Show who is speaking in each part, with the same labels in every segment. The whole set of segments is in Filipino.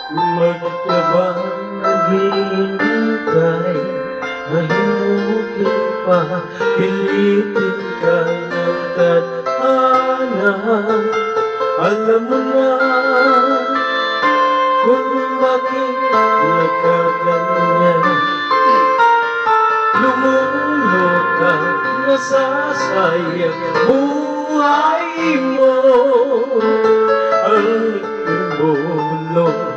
Speaker 1: Magkabang naghihintay, mahimukin pa, pilitin ka ng tadhana. Alam mo na kung bakit nagkaganyan. Lumulutang nasasayang buhay mo. Ang bulong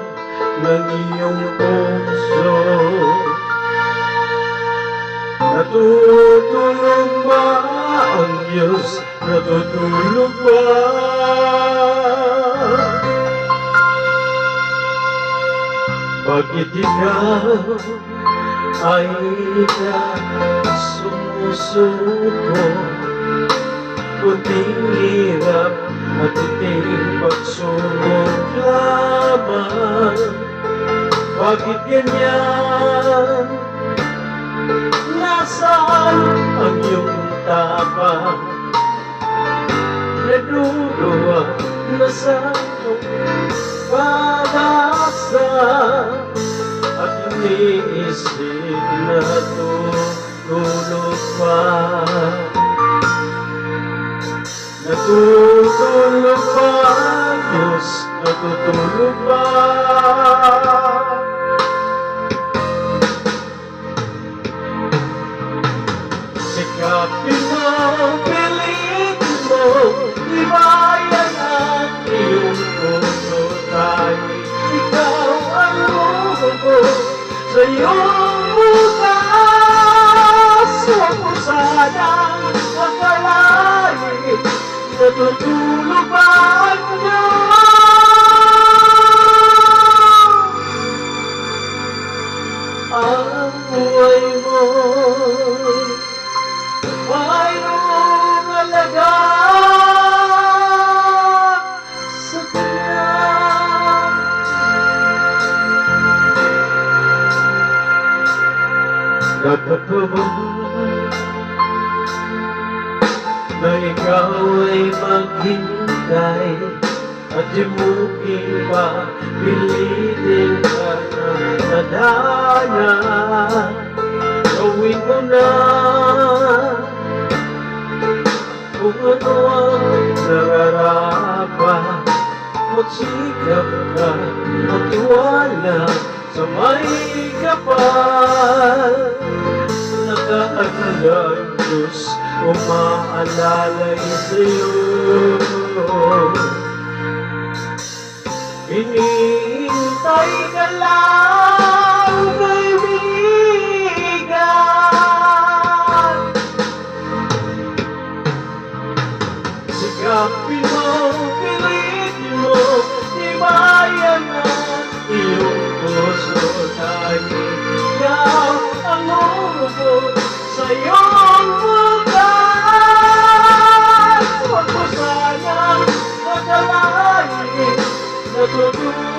Speaker 1: ng iyong puso. Natutulog ba ang Diyos? Natutulog ba? Bakit ikaw ay sumusuko? Kunting hirap at kunting pagsubok lamang. Bakit ganyan? Nasaan ang iyong tapang? Naduruwa na sa iyong pag-asa at iniisip na tutulog pa. Natutulog ba ang Diyos? Natutulog ba? Sikapin mo, pilitin mo, ibayan ang iyong puso. Dahil ikaw ang luho sa iyong bukas. Huwag mo sanang magkalain. Natutulog ba ang Diyos? Ang buhay mo mayroong alaga sa Kanya. Natutulog na ikaw ay maghintay at himukin pa, pilitin ka ng tadhana. Gawin mo na kung ano ang nararapat. Magsikap ka, magtiwala sa may kapal. Nag-aalala ang Diyos, umaalalay sa'yo. Hinihintay ka lang, kaibigan. Sikapin mo, pilitin mo, ibayan ang iyong puso. Dahil ikaw ang lumubo sa iyong bukas. Huwag mo sanang magkalain. Natutulog